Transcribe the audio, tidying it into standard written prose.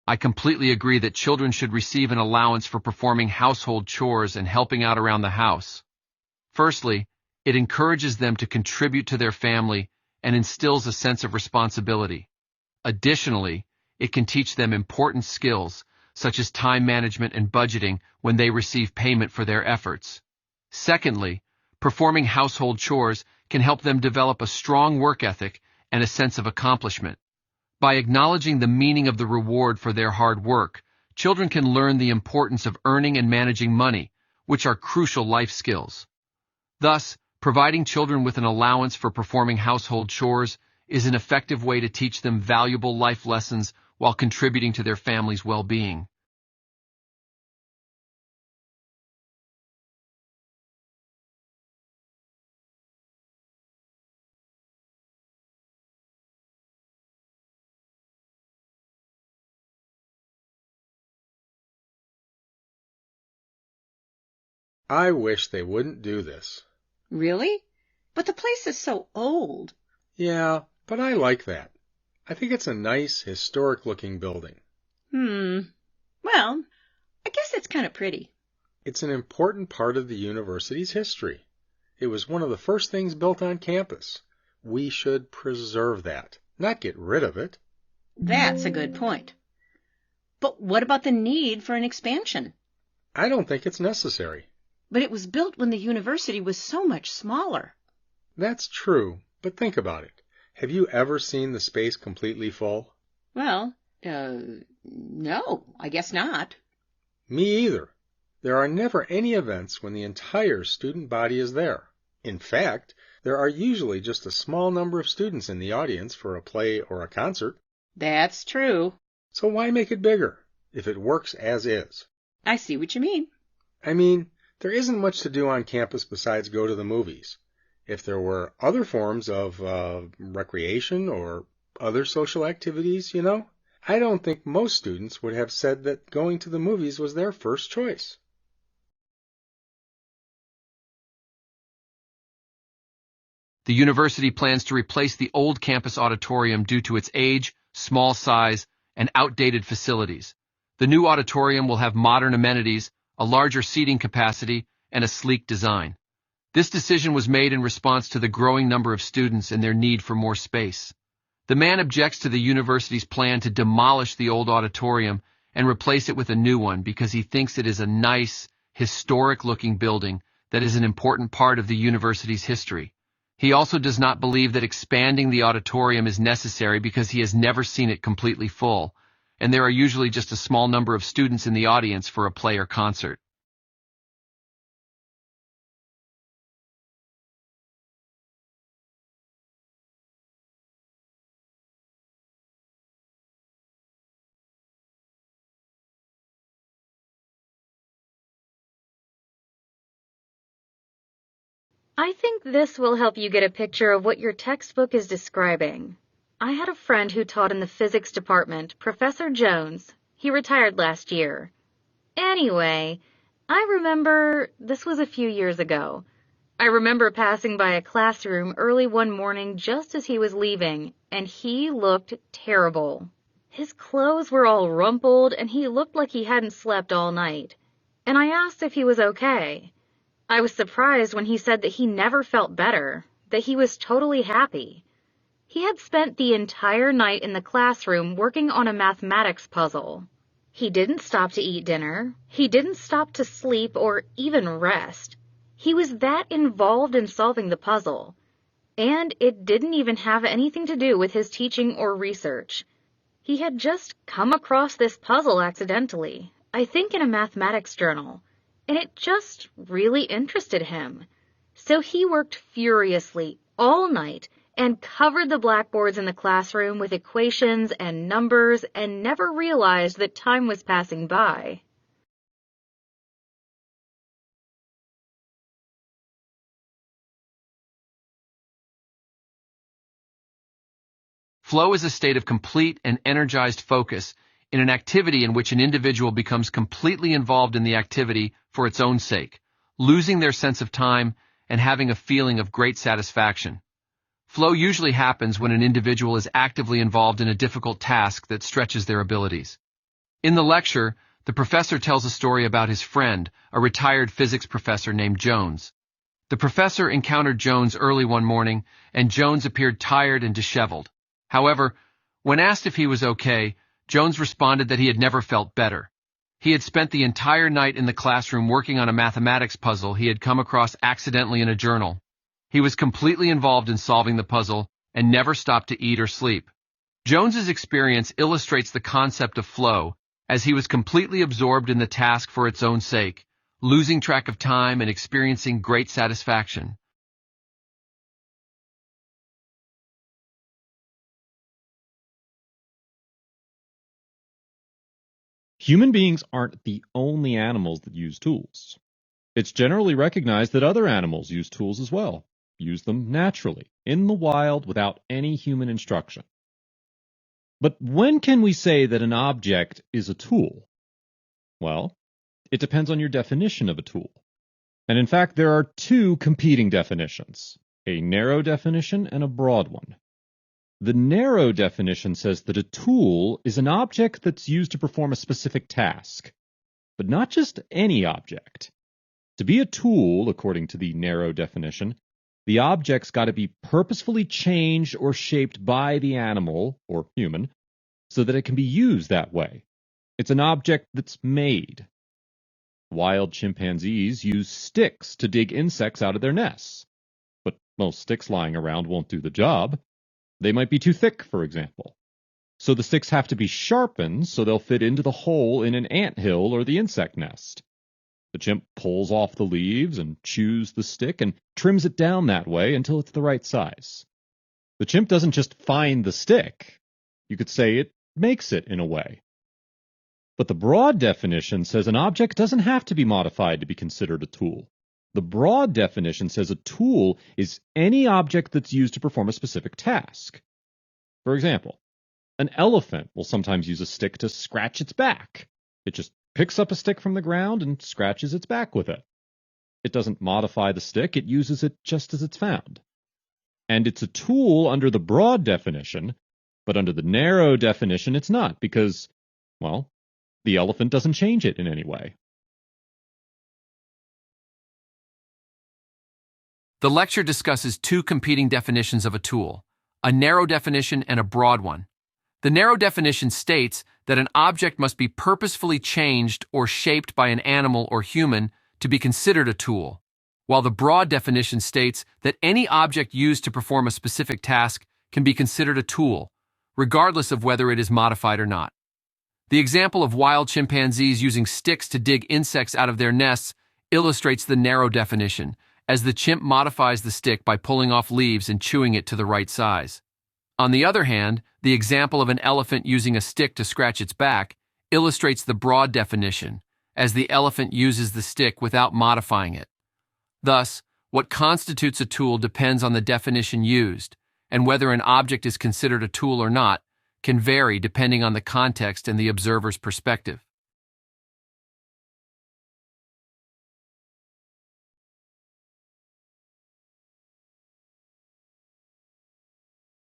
I completely agree that children should receive an allowance for performing household chores and helping out around the house. Firstly, it encourages them to contribute to their family and instills a sense of responsibility. Additionally, it can teach them important skills, such as time management and budgeting, when they receive payment for their efforts. Secondly, performing household chores can help them develop a strong work ethic and a sense of accomplishment. By acknowledging the meaning of the reward for their hard work, children can learn the importance of earning and managing money, which are crucial life skills. Thus, providing children with an allowance for performing household chores is an effective way to teach them valuable life lessons while contributing to their family's well-being. I wish they wouldn't do this. Really? But the place is so old. Yeah, but I like that. I think it's a nice, historic-looking building. Well, I guess it's kind of pretty. It's an important part of the university's history. It was one of the first things built on campus. We should preserve that, not get rid of it. That's a good point. But what about the need for an expansion? I don't think it's necessary. But it was built when the university was so much smaller. That's true, but think about it. Have you ever seen the space completely full? Well, no, I guess not. Me either. There are never any events when the entire student body is there. In fact, there are usually just a small number of students in the audience for a play or a concert. That's true. So why make it bigger, if it works as is? I see what you mean. I mean, there isn't much to do on campus besides go to the movies. If there were other forms of recreation or other social activities, I don't think most students would have said that going to the movies was their first choice. The university plans to replace the old campus auditorium due to its age, small size, and outdated facilities. The new auditorium will have modern amenities, a larger seating capacity, and a sleek design. This decision was made in response to the growing number of students and their need for more space. The man objects to the university's plan to demolish the old auditorium and replace it with a new one because he thinks it is a nice, historic-looking building that is an important part of the university's history. He also does not believe that expanding the auditorium is necessary because he has never seen it completely full, and there are usually just a small number of students in the audience for a play or concert. I think this will help you get a picture of what your textbook is describing. I had a friend who taught in the physics department, Professor Jones. He retired last year. Anyway, this was a few years ago. I remember passing by a classroom early one morning just as he was leaving, and he looked terrible. His clothes were all rumpled, and he looked like he hadn't slept all night. And I asked if he was okay. I was surprised when he said that he never felt better, that he was totally happy. He had spent the entire night in the classroom working on a mathematics puzzle. He didn't stop to eat dinner. He didn't stop to sleep or even rest. He was that involved in solving the puzzle. And it didn't even have anything to do with his teaching or research. He had just come across this puzzle accidentally, I think in a mathematics journal. And it just really interested him. So he worked furiously all night and covered the blackboards in the classroom with equations and numbers and never realized that time was passing by. Flow is a state of complete and energized focus in an activity in which an individual becomes completely involved in the activity for its own sake, losing their sense of time and having a feeling of great satisfaction. Flow usually happens when an individual is actively involved in a difficult task that stretches their abilities. In the lecture, the professor tells a story about his friend, a retired physics professor named Jones. The professor encountered Jones early one morning, and Jones appeared tired and disheveled. However, when asked if he was okay, Jones responded that he had never felt better. He had spent the entire night in the classroom working on a mathematics puzzle he had come across accidentally in a journal. He was completely involved in solving the puzzle and never stopped to eat or sleep. Jones's experience illustrates the concept of flow, as he was completely absorbed in the task for its own sake, losing track of time and experiencing great satisfaction. Human beings aren't the only animals that use tools. It's generally recognized that other animals use tools as well, use them naturally, in the wild, without any human instruction. But when can we say that an object is a tool? Well, it depends on your definition of a tool. And in fact, there are two competing definitions, a narrow definition and a broad one. The narrow definition says that a tool is an object that's used to perform a specific task, but not just any object. To be a tool, according to the narrow definition, the object's got to be purposefully changed or shaped by the animal, or human, so that it can be used that way. It's an object that's made. Wild chimpanzees use sticks to dig insects out of their nests, but most sticks lying around won't do the job. They might be too thick, for example. So the sticks have to be sharpened so they'll fit into the hole in an anthill or the insect nest. The chimp pulls off the leaves and chews the stick and trims it down that way until it's the right size. The chimp doesn't just find the stick. You could say it makes it in a way. But the broad definition says an object doesn't have to be modified to be considered a tool. The broad definition says a tool is any object that's used to perform a specific task. For example, an elephant will sometimes use a stick to scratch its back. It just picks up a stick from the ground and scratches its back with it. It doesn't modify the stick, it uses it just as it's found. And it's a tool under the broad definition, but under the narrow definition it's not because, well, the elephant doesn't change it in any way. The lecture discusses two competing definitions of a tool, a narrow definition and a broad one. The narrow definition states that an object must be purposefully changed or shaped by an animal or human to be considered a tool, while the broad definition states that any object used to perform a specific task can be considered a tool, regardless of whether it is modified or not. The example of wild chimpanzees using sticks to dig insects out of their nests illustrates the narrow definition, as the chimp modifies the stick by pulling off leaves and chewing it to the right size. On the other hand, the example of an elephant using a stick to scratch its back illustrates the broad definition, as the elephant uses the stick without modifying it. Thus, what constitutes a tool depends on the definition used, and whether an object is considered a tool or not can vary depending on the context and the observer's perspective.